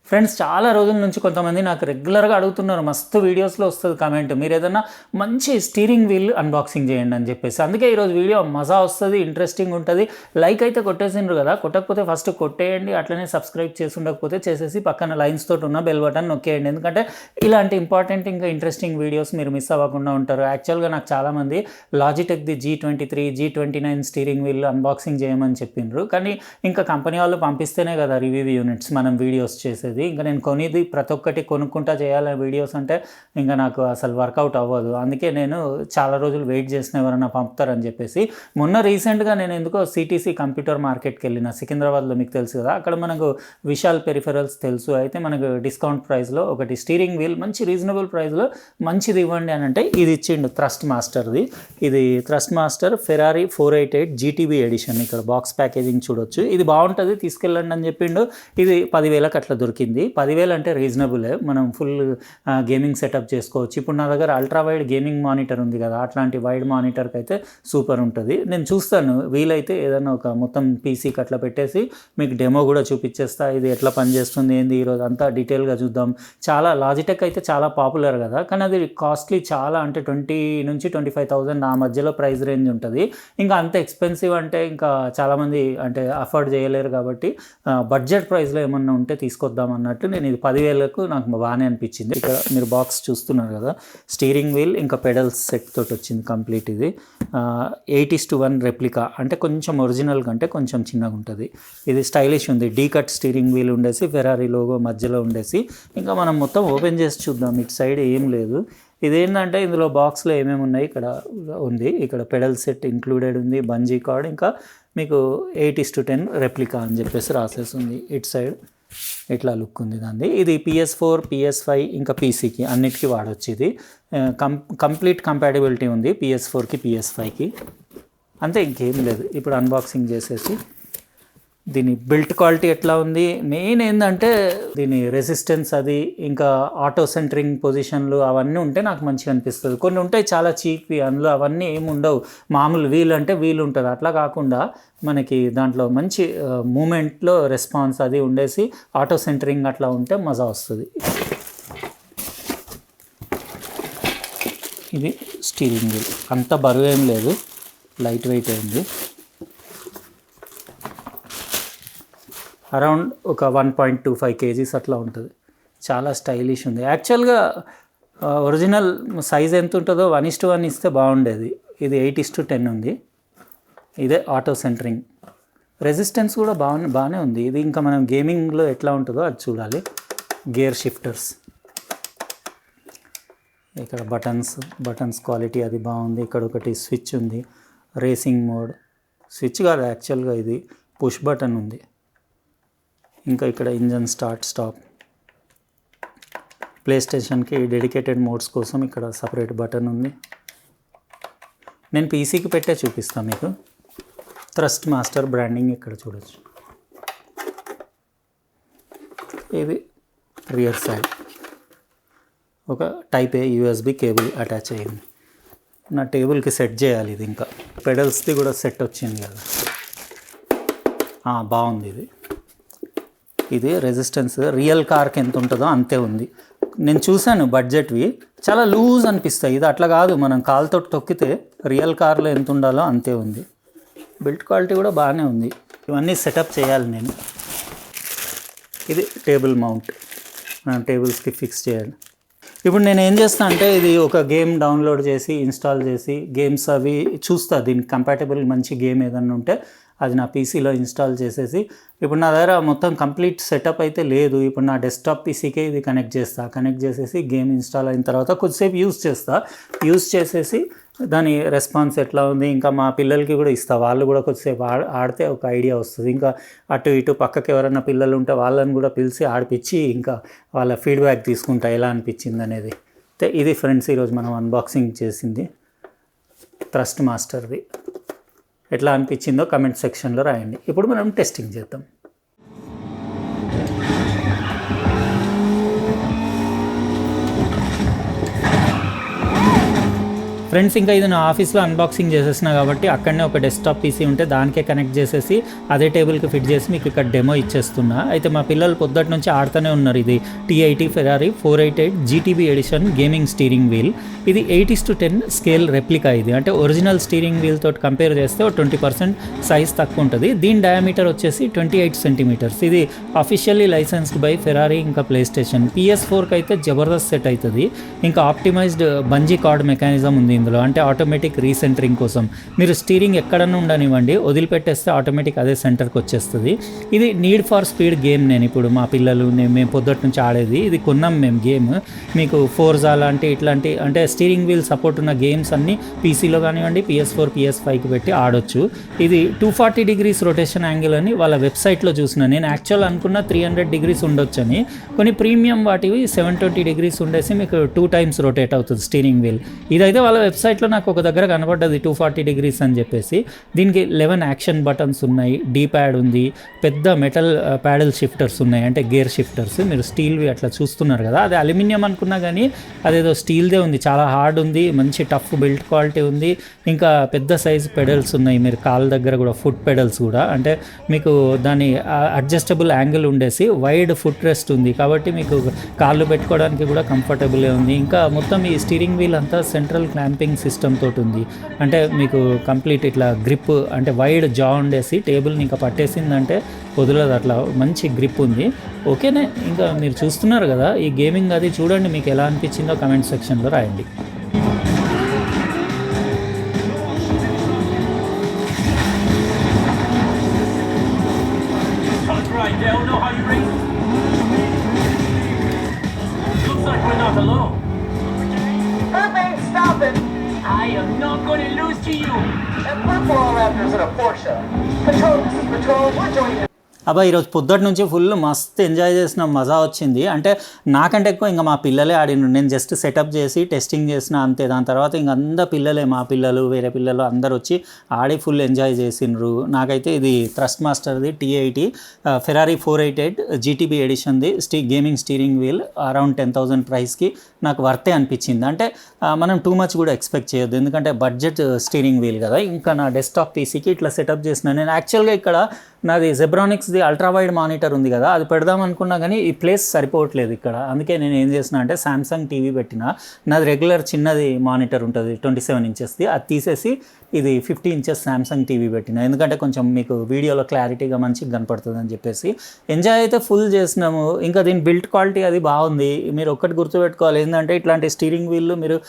Friends చాలా రోజుల నుంచి కొంతమంది నాకు రెగ్యులర్గా అడుగుతున్నారు, మస్తు వీడియోస్లో వస్తుంది కామెంట్, మీరు ఏదైనా మంచి స్టీరింగ్ వీల్ అన్బాక్సింగ్ చేయండి అని చెప్పేసి. అందుకే ఈరోజు వీడియో మజా వస్తుంది, ఇంట్రెస్టింగ్ ఉంటుంది. లైక్ అయితే కొట్టేసిండ్రు కదా, కొట్టకపోతే ఫస్ట్ కొట్టేయండి, అట్లనే సబ్స్క్రైబ్ చేసి ఉండకపోతే చేసేసి పక్కన లైన్స్ తోటి ఉన్న బెల్ బటన్ నొక్కేయండి. ఎందుకంటే ఇలాంటి ఇంపార్టెంట్ ఇంకా ఇంట్రెస్టింగ్ వీడియోస్ మీరు మిస్ అవ్వకుండా ఉంటారు. యాక్చువల్గా నాకు చాలామంది Logitech the G23, G29 steering wheel unboxing చేయమని చెప్పిండ్రు, కానీ ఇంకా కంపెనీ వాళ్ళు పంపిస్తేనే కదా రివ్యూ యూనిట్స్ మనం వీడియోస్ చేసేది. ఇంకా నేను కొనిది ప్రతి ఒక్కటి కొనుక్కుంటా చేయాలి వీడియోస్ అంటే ఇంకా నాకు అసలు వర్కౌట్ అవ్వదు. అందుకే నేను చాలా రోజులు వెయిట్ చేసిన ఎవరైనా పంపుతారని చెప్పేసి మొన్న రీసెంట్గా నేను ఎందుకో సిటీసీ కంప్యూటర్ మార్కెట్కి వెళ్ళిన, సికింద్రాబాద్లో, మీకు తెలుసు కదా, అక్కడ మనకు విశాల్ పెరిఫెరల్స్ తెలుసు. అయితే మనకు డిస్కౌంట్ ప్రైస్లో ఒకటి స్టీరింగ్ వీల్ మంచి రీజనబుల్ ప్రైస్లో మంచిది ఇవ్వండి అని అంటే ఇది ఇచ్చిండు, థ్రస్ట్ మాస్టర్ది. ఇది Thrustmaster Ferrari 488 GTB edition. ఇక్కడ బాక్స్ ప్యాకేజింగ్ చూడొచ్చు. ఇది బాగుంటుంది, తీసుకెళ్ళండి అని చెప్పిండు. ఇది 10,000కి అట్లా దొరికింది. 10,000 అంటే రీజనబులే, మనం ఫుల్ గేమింగ్ సెటప్ చేసుకోవచ్చు. ఇప్పుడు నా దగ్గర అల్ట్రా వైడ్ గేమింగ్ మానిటర్ ఉంది కదా, అట్లాంటి వైడ్ మానిటర్కి అయితే సూపర్ ఉంటుంది. నేను చూస్తాను, వీలైతే ఏదైనా ఒక మొత్తం పీసీకి అట్లా పెట్టేసి మీకు డెమో కూడా చూపించేస్తా, ఇది ఎట్లా పనిచేస్తుంది ఏంది ఈరోజు అంతా డీటెయిల్గా చూద్దాం. చాలా లాజిటెక్ అయితే చాలా పాపులర్ కదా, కానీ అది కాస్ట్లీ చాలా, అంటే 20,000 నుంచి 25,000 ఆ మధ్యలో ప్రైస్ రేంజ్ ఉంటుంది. ఇంకా అంత ఎక్స్పెన్సివ్ అంటే ఇంకా చాలామంది అంటే అఫోర్డ్ చేయలేరు. కాబట్టి బడ్జెట్ ప్రైస్లో ఏమన్నా ఉంటే తీసుకొద్దాం అన్నట్టు నేను ఇది 10,000కు నాకు బాగానే అనిపించింది. ఇక్కడ మీరు బాక్స్ చూస్తున్నారు కదా, స్టీరింగ్ వీల్ ఇంకా పెడల్స్ సెట్ తోటి వచ్చింది కంప్లీట్. ఇది 8:1 రెప్లికా, అంటే కొంచెం ఒరిజినల్ కంటే కొంచెం చిన్నగా ఉంటుంది. ఇది స్టైలిష్ ఉంది, డీ కట్ స్టీరింగ్ వీల్ ఉండేసి ఫెరారీ లోగో మధ్యలో ఉండేసి. ఇంకా మనం మొత్తం ఓపెన్ చేసి చూద్దాం. ఇటు సైడ్ ఏం లేదు. ఇదేంటంటే ఇందులో బాక్స్లో ఏమేమి ఉన్నాయి ఇక్కడ ఉంది. ఇక్కడ పెడల్ సెట్ ఇంక్లూడెడ్ ఉంది, బంజీ కార్డ్, ఇంకా మీకు 8:10 రెప్లికా అని చెప్పేసి రాసేస్తుంది. ఇటు సైడ్ ఇట్లా లుక్ ఉంది దాన్ని. ఇది PS4, PS5 ఇంకా పీసీకి అన్నిటికీ వాడవచ్చు. ఇది కంప్లీట్ కంపాటిబిలిటీ ఉంది PS4కి, PS5కి. అంతే, ఇంకేం లేదు. ఇప్పుడు అన్బాక్సింగ్ చేసేసి దీని బిల్ట్ క్వాలిటీ ఎట్లా ఉంది, మెయిన్ ఏంటంటే దీని రెసిస్టెన్స్, అది ఇంకా ఆటో సెంటరింగ్ పొజిషన్లు అవన్నీ ఉంటే నాకు మంచిగా అనిపిస్తుంది. కొన్ని ఉంటాయి చాలా చీప్వి, అందులో అవన్నీ ఏమి ఉండవు. మామూలు వీల్ అంటే వీల్ ఉంటుంది, అట్లా కాకుండా మనకి దాంట్లో మంచి మూమెంట్లో రెస్పాన్స్ అది ఉండేసి ఆటో సెంటరింగ్ అట్లా ఉంటే మజా వస్తుంది. ఇది స్టీరింగ్ వీల్, అంత బరువు ఏం లేదు, లైట్ వెయిట్ అయింది. అరౌండ్ ఒక 1.25 kgs అట్లా ఉంటుంది. చాలా స్టైలిష్ ఉంది. యాక్చువల్గా ఒరిజినల్ సైజ్ ఎంత ఉంటుందో 1:1 ఇస్తే బాగుండేది. ఇది 8:10 ఉంది. ఇదే ఆటో సెంటరింగ్. రెసిస్టెన్స్ కూడా బాగానే ఉంది. ఇది ఇంకా మనం గేమింగ్లో ఎట్లా ఉంటుందో అది చూడాలి. గేర్ షిఫ్టర్స్, ఇక్కడ బటన్స్ క్వాలిటీ అది బాగుంది. ఇక్కడ ఒకటి స్విచ్ ఉంది, రేసింగ్ మోడ్. స్విచ్ కాదు యాక్చువల్గా, ఇది పుష్ బటన్ ఉంది. ఇంకా ఇక్కడ ఇంజన్ స్టార్ట్ స్టాప్. ప్లే స్టేషన్కి డెడికేటెడ్ మోడ్స్ కోసం ఇక్కడ సపరేట్ బటన్ ఉంది. నేను పీసీకి పెట్టే చూపిస్తాను మీకు. థ్రస్ట్ మాస్టర్ బ్రాండింగ్ ఇక్కడ చూడొచ్చు. ఇది రియర్ సైడ్ ఒక టైప్ ఏ USB కేబుల్ అటాచ్ అయ్యింది. నా టేబుల్కి సెట్ చేయాలి ఇది. ఇంకా పెడల్స్ది కూడా సెట్ వచ్చింది కదా, బాగుంది. ఇది రెసిస్టెన్స్ రియల్ కార్కి ఎంత ఉంటుందో అంతే ఉంది. నేను చూశాను బడ్జెట్వి, చాలా లూజ్ అనిపిస్తాయి. ఇది అట్లా కాదు, మనం కాలుతో తొక్కితే రియల్ కార్లో ఎంత ఉండాలో అంతే ఉంది. బిల్ట్ క్వాలిటీ కూడా బాగానే ఉంది. ఇవన్నీ సెటప్ చేయాలి నేను. ఇది టేబుల్ మౌంట్, మనం టేబుల్స్కి ఫిక్స్ చేయాలి. ఇప్పుడు నేను ఏం చేస్తాను అంటే, ఇది ఒక గేమ్ డౌన్లోడ్ చేసి ఇన్స్టాల్ చేసి గేమ్స్ అవి చూస్తా, దీనికి కంపాటబుల్ మంచి గేమ్ ఏదన్నా ఉంటే అది నా పీసీలో ఇన్స్టాల్ చేసేసి. ఇప్పుడు నా దగ్గర మొత్తం కంప్లీట్ సెటప్ అయితే లేదు. ఇప్పుడు నా డెస్క్టాప్ పీసీకే ఇది కనెక్ట్ చేసేసి గేమ్ ఇన్స్టాల్ అయిన తర్వాత కొద్దిసేపు యూస్ చేసేసి దాని రెస్పాన్స్ ఎట్లా ఉంది ఇంకా మా పిల్లలకి కూడా ఇస్తా. వాళ్ళు కూడా కొద్దిసేపు ఆడితే ఒక ఐడియా వస్తుంది. ఇంకా అటు ఇటు పక్కకి ఎవరైనా పిల్లలు ఉంటే వాళ్ళని కూడా పిలిచి ఆడిపించి ఇంకా వాళ్ళ ఫీడ్బ్యాక్ తీసుకుంటా ఎలా అనిపించింది అనేది. ఇది ఫ్రెండ్స్ ఈరోజు మనం అన్బాక్సింగ్ చేసింది థ్రస్ట్ మాస్టర్ది. ఎట్లా అనిపించిందో కమెంట్ సెక్షన్లో రాయండి. ఇప్పుడు మనం టెస్టింగ్ చేద్దాం. ఫ్రెండ్స్ ఇంకా ఇది నా ఆఫీస్లో అన్బాక్సింగ్ చేసేసిన కాబట్టి అక్కడనే ఒక డెస్క్టాప్ పీసీ ఉంటే దానికే కనెక్ట్ చేసేసి అదే టేబుల్కి ఫిట్ చేసి మీకు ఇక్కడ డెమో ఇచ్చేస్తున్నా. అయితే మా పిల్లలు పొద్దుటి నుంచి ఆడుతూనే ఉన్నారు. ఇది T80 Ferrari 488 GTB edition gaming steering wheel. ఇది 8:10 స్కేల్ రెప్లికా. ఇది అంటే ఒరిజినల్ స్టీరింగ్ వీల్ తోటి కంపేర్ చేస్తే 20% సైజ్ తక్కువ ఉంటుంది. దీని డయామీటర్ వచ్చేసి 28 సెంటీమీటర్స్. ఇది అఫీషియల్లీ లైసెన్స్డ్ బై ఫెరారీ ఇంకా ప్లే స్టేషన్. PS4కి అయితే జబర్దస్త్ సెట్ అవుతుంది. ఇంకా ఆప్టిమైజ్డ్ బంజీ కార్డ్ మెకానిజం ఉంది ఇందులో, అంటే ఆటోమేటిక్ రీసెంటరింగ్ కోసం. మీరు స్టీరింగ్ ఎక్కడన్నా ఉండనివ్వండి, వదిలిపెట్టేస్తే ఆటోమేటిక్ అదే సెంటర్కి వచ్చేస్తుంది. ఇది నీడ్ ఫర్ స్పీడ్ గేమ్. నేను ఇప్పుడు మా పిల్లలు మేము పొద్దుటి నుంచి ఆడేది ఇది కొన్నాం మేము గేమ్. మీకు ఫోర్జా లాంటి ఇట్లాంటి అంటే స్టీరింగ్ వీల్ సపోర్ట్ ఉన్న గేమ్స్ అన్నీ పీసీలో కానివ్వండి PS4 PS5కి పెట్టి ఆడొచ్చు. ఇది 240 degrees రొటేషన్ యాంగిల్ అని వాళ్ళ వెబ్సైట్లో చూసిన. నేను యాక్చువల్ అనుకున్న 300 degrees ఉండొచ్చని. కొన్ని ప్రీమియం వాటివి 720 degrees ఉండేసి మీకు 2 times రొటేట్ అవుతుంది స్టీరింగ్ వీల్. ఇదైతే వాళ్ళ వెబ్సైట్లో నాకు ఒక దగ్గర కనబడ్డది 240 degrees అని చెప్పేసి. దీనికి 11 యాక్షన్ బటన్స్ ఉన్నాయి, డీ ప్యాడ్ ఉంది, పెద్ద మెటల్ ప్యాడల్ షిఫ్టర్స్ ఉన్నాయి, అంటే గేర్ షిఫ్టర్స్. మీరు స్టీల్వి అట్లా చూస్తున్నారు కదా, అది అల్యూమినియం అనుకున్నా కానీ అదేదో స్టీల్దే ఉంది. చాలా హార్డ్ ఉంది, మంచి టఫ్ బిల్డ్ క్వాలిటీ ఉంది. ఇంకా పెద్ద సైజ్ పెడల్స్ ఉన్నాయి, మీరు కాళ్ళ దగ్గర కూడా ఫుట్ పెడల్స్ కూడా, అంటే మీకు దాని అడ్జస్టబుల్ యాంగిల్ ఉండేసి వైడ్ ఫుట్ రెస్ట్ ఉంది కాబట్టి మీకు కాళ్ళు పెట్టుకోవడానికి కూడా కంఫర్టబుల్గా ఉంది. ఇంకా మొత్తం ఈ స్టీరింగ్ వీల్ అంతా సెంట్రల్ క్లాంపింగ్ సిస్టమ్ తోటి ఉంది. అంటే మీకు కంప్లీట్ ఇట్లా గ్రిప్ అంటే వైడ్ జా ఉండేసి టేబుల్ని ఇంకా పట్టేసిందంటే వదలదు, అట్లా మంచి గ్రిప్ ఉంది. ఓకేనే, ఇంకా మీరు చూస్తున్నారు కదా ఈ గేమింగ్, అది చూడండి మీకు ఎలా అనిపించిందో కమెంట్ సెక్షన్లో రాయండి. I am not going to lose to you. And we're all raptors in a Porsche. Patrol, this is Patrol. We're joining. అబ్బా ఈరోజు పొద్దుటి నుంచి ఫుల్ మస్తు ఎంజాయ్ చేసిన, మజా వచ్చింది. అంటే నాకంటే ఎక్కువ ఇంకా మా పిల్లలే ఆడినారు. నేను జస్ట్ సెటప్ చేసి టెస్టింగ్ చేసిన అంతే. దాని తర్వాత ఇంక అందరు పిల్లలే, మా పిల్లలు వేరే పిల్లలు అందరు వచ్చి ఆడి ఫుల్ ఎంజాయ్ చేసినారు. నాకైతే ఇది థ్రస్ట్మాస్టర్ది T80 Ferrari 488 GTB ఎడిషన్ది గేమింగ్ స్టీరింగ్ వీల్ అరౌండ్ 10,000 ప్రైస్కి నాకు వర్తే అనిపించింది. అంటే మనం టూ మచ్ కూడా ఎక్స్పెక్ట్ చేయొద్దు, ఎందుకంటే బడ్జెట్ స్టీరింగ్ వీల్ కదా. ఇంకా నా డెస్క్టాప్ పీసీకి ఇట్లా సెటప్ చేసిన. నేను యాక్చువల్గా ఇక్కడ నాది జెబ్రానిక్స్ది అల్ట్రా వైడ్ మానిటర్ ఉంది కదా, అది పెడదాం అనుకున్నా కానీ ఈ ప్లేస్ సరిపోవట్లేదు ఇక్కడ. అందుకే నేను ఏం చేసిన అంటే సామ్సంగ్ టీవీ పెట్టిన. నాది రెగ్యులర్ చిన్నది మానిటర్ ఉంటుంది 27 inchesది, అది తీసేసి ఇది 50 inches సామ్సంగ్ టీవీ పెట్టిన. ఎందుకంటే కొంచెం మీకు వీడియోలో క్లారిటీగా మంచిగా కనపడుతుంది అని చెప్పేసి. ఎంజాయ్ అయితే ఫుల్ చేసినాము. ఇంకా దీని బిల్డ్ క్వాలిటీ అది బాగుంది. మీరు ఒక్కటి గుర్తుపెట్టుకోవాలి ఏంటంటే ఇట్లాంటి స్టీరింగ్ వీళ్ళు మీరు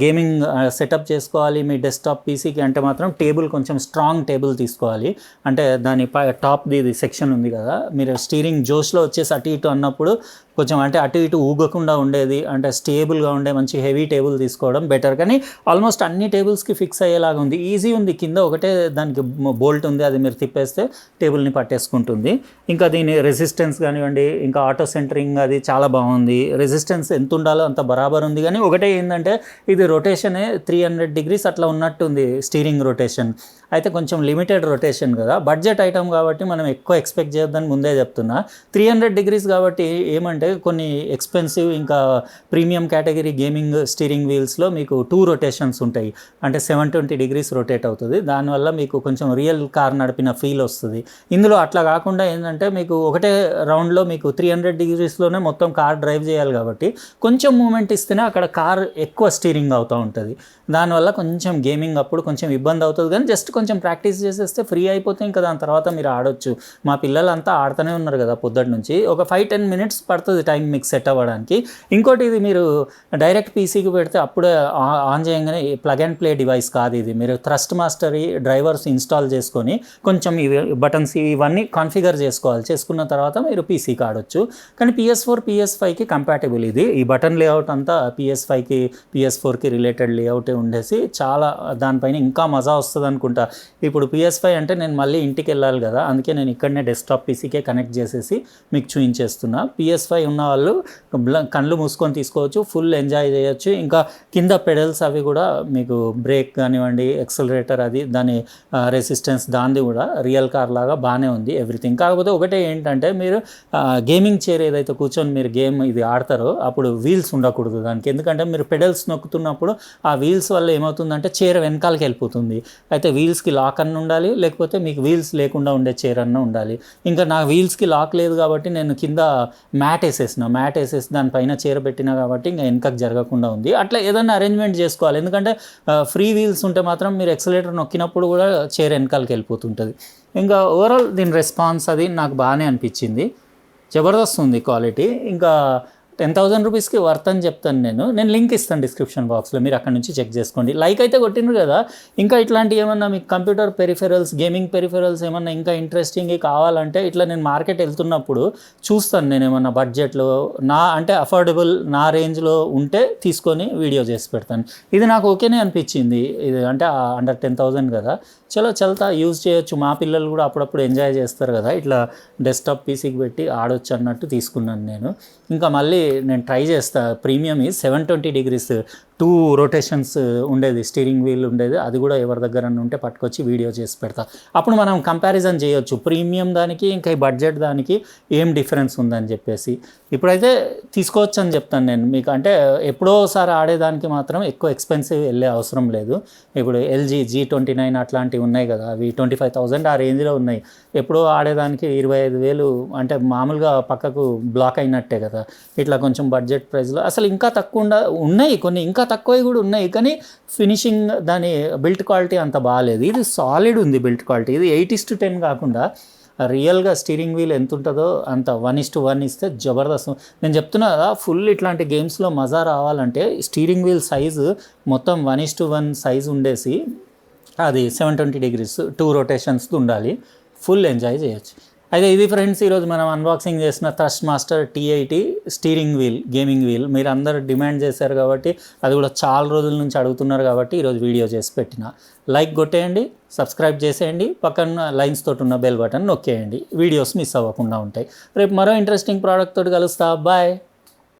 గేమింగ్ సెటప్ చేసుకోవాలి మీ డెస్క్టాప్ పీసీకి అంటే మాత్రం టేబుల్ కొంచెం స్ట్రాంగ్ టేబుల్ తీసుకోవాలి. అంటే దాని టాప్ది ఇది సెక్షన్ ఉంది కదా, మీరు స్టీరింగ్ జోష్లో వచ్చేసి అటు ఇటు అన్నప్పుడు కొంచెం అంటే అటు ఇటు ఊగకుండా ఉండేది, అంటే స్టేబుల్గా ఉండే మంచి హెవీ టేబుల్ తీసుకోవడం బెటర్. కానీ ఆల్మోస్ట్ అన్ని టేబుల్స్కి ఫిక్స్ అయ్యేలాగా ఉంది. ఈజీ ఉంది. కింద ఒకటే దానికి బోల్ట్ ఉంది, అది మీరు తిప్పేస్తే టేబుల్ని పట్టేసుకుంటుంది. ఇంకా దీని రెసిస్టెన్స్ కానివ్వండి, ఇంకా ఆటో సెంటరింగ్ అది చాలా బాగుంది. రెసిస్టెన్స్ ఎంత ఉండాలో అంత బరాబర్ ఉంది. కానీ ఒకటే ఏంటంటే ఇది రొటేషనే 300 degrees అట్లా ఉన్నట్టుంది స్టీరింగ్ రొటేషన్. అయితే కొంచెం లిమిటెడ్ రొటేషన్ కదా, బడ్జెట్ ఐటమ్ కాబట్టి మనం ఎక్కువ ఎక్స్పెక్ట్ చేయొద్దని ముందే చెప్తున్నా. 300 degrees కాబట్టి ఏమంటే కొన్ని ఎక్స్పెన్సివ్ ఇంకా ప్రీమియం కేటగిరీ గేమింగ్ స్టీరింగ్ వీల్స్లో మీకు 2 rotations ఉంటాయి, అంటే 720 degrees రొటేట్ అవుతుంది. దానివల్ల మీకు కొంచెం రియల్ కార్ నడిపిన ఫీల్ వస్తుంది. ఇందులో అట్లా కాకుండా ఏంటంటే మీకు ఒకటే రౌండ్లో మీకు 300 degreesలోనే మొత్తం కార్ డ్రైవ్ చేయాలి కాబట్టి కొంచెం మూమెంట్ ఇస్తేనే అక్కడ కార్ ఎక్కువ స్టీరింగ్ అవుతూ ఉంటుంది. దానివల్ల కొంచెం గేమింగ్ అప్పుడు కొంచెం ఇబ్బంది అవుతుంది. కానీ జస్ట్ కొంచెం ప్రాక్టీస్ చేసేస్తే ఫ్రీ అయిపోతే ఇంకా దాని తర్వాత మీరు ఆడొచ్చు. మా పిల్లలంతా ఆడుతూనే ఉన్నారు కదా పొద్దుటి నుంచి. ఒక 5-10 minutes పడుతుంది టైం మీకు సెట్ అవ్వడానికి. ఇంకోటి ఇది మీరు డైరెక్ట్ పీసీకి పెడితే అప్పుడే ఆన్ చేయగానే ప్లగ్ అండ్ ప్లే డివైస్ కాదు ఇది. మీరు థ్రస్ట్మాస్టర్ డ్రైవర్స్ ఇన్స్టాల్ చేసుకొని కొంచెం ఇవి బటన్స్ ఇవన్నీ కాన్ఫిగర్ చేసుకోవాలి. చేసుకున్న తర్వాత మీరు పీసీకి ఆడొచ్చు. కానీ PS4 PS5కి కంపాటబుల్ ఇది. ఈ బటన్ లేఅవుట్ అంతా PS5కి PS4కి రిలేటెడ్ లేఅవుటే ఉండేసి చాలా దానిపైన ఇంకా మజా వస్తుంది అనుకుంటా. ఇప్పుడు PS5 అంటే నేను మళ్ళీ ఇంటికి వెళ్ళాలి కదా, అందుకే నేను ఇక్కడనే డెస్క్టాప్ పీసీకే కనెక్ట్ చేసేసి మీకు చూపించేస్తున్నా. PS5 ఉన్న వాళ్ళు కళ్ళు మూసుకొని తీసుకోవచ్చు, ఫుల్ ఎంజాయ్ చేయొచ్చు. ఇంకా కింద పెడల్స్ అవి కూడా మీకు బ్రేక్ కానివ్వండి, ఎక్సలరేటర్ అది దాని రెసిస్టెన్స్ దానిది కూడా రియల్ కార్ లాగా బాగానే ఉంది ఎవ్రీథింగ్. కాకపోతే ఒకటే ఏంటంటే మీరు గేమింగ్ చైర్ ఏదైతే కూర్చొని మీరు గేమ్ ఇది ఆడతారో అప్పుడు వీల్స్ ఉండకూడదు దానికి. ఎందుకంటే మీరు పెడల్స్ నొక్కుతున్నప్పుడు ఆ వీల్స్ వల్ల ఏమవుతుందంటే చైర్ వెనకాలకి వెళ్ళిపోతుంది. అయితే వీల్స్కి లాక్ అన్న ఉండాలి, లేకపోతే మీకు వీల్స్ లేకుండా ఉండే చైర్ అన్న ఉండాలి. ఇంకా నా వీల్స్కి లాక్ లేదు కాబట్టి నేను కింద మ్యాట్ వేసేసి దానిపైన చైర్ పెట్టినా కాబట్టి ఇంకా వెనకకి జరగకుండా ఉంది. అట్లా ఏదైనా అరేంజ్మెంట్ చేసుకోవాలి. ఎందుకంటే ఫ్రీ వీల్స్ ఉంటే మాత్రం మీరు ఎక్సలేటర్ నొక్కినప్పుడు కూడా చైర్ వెనకాలకి వెళ్ళిపోతుంటుంది. ఇంకా ఓవరాల్ దీని రెస్పాన్స్ అది నాకు బాగానే అనిపించింది, జబర్దస్త్ ఉంది క్వాలిటీ. ఇంకా 10,000 రూపీస్కి వర్త్ అని చెప్తాను నేను లింక్ ఇస్తాను డిస్క్రిప్షన్ బాక్స్లో, మీరు అక్కడ నుంచి చెక్ చేసుకోండి. లైక్ అయితే కొట్టిండ్రు కదా. ఇంకా ఇట్లాంటి ఏమన్నా మీకు కంప్యూటర్ పెరిఫెరల్స్, గేమింగ్ పెరిఫెరల్స్ ఏమన్నా ఇంకా ఇంట్రెస్టింగ్ కావాలంటే ఇట్లా నేను మార్కెట్ వెళ్తున్నప్పుడు చూస్తాను, నేను ఏమన్నా బడ్జెట్లో అంటే అఫోర్డబుల్ నా రేంజ్లో ఉంటే తీసుకొని వీడియో చేసి పెడతాను. ఇది నాకు ఓకేనే అనిపించింది. ఇది అంటే అండర్ 10,000 కదా, చల్తా యూజ్ చేయొచ్చు. మా పిల్లలు కూడా అప్పుడప్పుడు ఎంజాయ్ చేస్తారు కదా, ఇట్లా డెస్క్టాప్ పీసీకి పెట్టి ఆడొచ్చు అన్నట్టు తీసుకున్నాను నేను. ఇంకా మళ్ళీ నేను ట్రై చేస్తా. ప్రీమియం ఈ 720 degrees 2 rotations ఉండేది, స్టీరింగ్ వీల్ ఉండేది, అది కూడా ఎవరి దగ్గర ఉంటే పట్టుకొచ్చి వీడియో చేసి పెడతా. అప్పుడు మనం కంపారిజన్ చేయొచ్చు ప్రీమియం దానికి ఇంకా ఈ బడ్జెట్ దానికి ఏం డిఫరెన్స్ ఉందని చెప్పేసి. ఇప్పుడైతే తీసుకోవచ్చు అని చెప్తాను నేను మీకు. అంటే ఎప్పుడోసారి ఆడేదానికి మాత్రం ఎక్కువ ఎక్స్పెన్సివ్ వెళ్ళే అవసరం లేదు. ఇప్పుడు LG G29 అట్లాంటివి ఉన్నాయి కదా, అవి 25,000 ఆ రేంజ్లో ఉన్నాయి. ఎప్పుడో ఆడేదానికి 25,000 అంటే మామూలుగా పక్కకు బ్లాక్ అయినట్టే కదా. ఇట్లా కొంచెం బడ్జెట్ ప్రైస్లో అసలు ఇంకా తక్కువ ఉన్నాయి, కొన్ని ఇంకా తక్కువ కూడా ఉన్నాయి. కానీ ఫినిషింగ్ దాని బిల్ట్ క్వాలిటీ అంత బాగాలేదు. ఇది సాలిడ్ ఉంది బిల్ట్ క్వాలిటీ. ఇది 8:10 కాకుండా రియల్గా స్టీరింగ్ వీల్ ఎంత ఉంటుందో అంత 1:1 ఇస్తే జబర్దస్త్. నేను చెప్తున్నా కదా, ఫుల్ ఇట్లాంటి గేమ్స్లో మజా రావాలంటే స్టీరింగ్ వీల్ సైజు మొత్తం 1:1 సైజు ఉండేసి అది 720 degrees 2 rotations ఉండాలి, ఫుల్ ఎంజాయ్ చేయొచ్చు. అయితే ఇది ఫ్రెండ్స్, ఈరోజు మనం అన్బాక్సింగ్ చేసిన Thrustmaster T80 steering wheel, gaming wheel. మీరు అందరు డిమాండ్ చేశారు కాబట్టి, అది కూడా చాలా రోజుల నుంచి అడుగుతున్నారు కాబట్టి ఈరోజు వీడియో చేసి పెట్టిన. లైక్ కొట్టేయండి, సబ్స్క్రైబ్ చేసేయండి, పక్కన లైన్స్ తోటి ఉన్న బెల్ బటన్ నొక్కేయండి, వీడియోస్ మిస్ అవ్వకుండా ఉంటాయి. రేపు మరో ఇంట్రెస్టింగ్ ప్రోడక్ట్ తోటి కలుస్తా. బాయ్.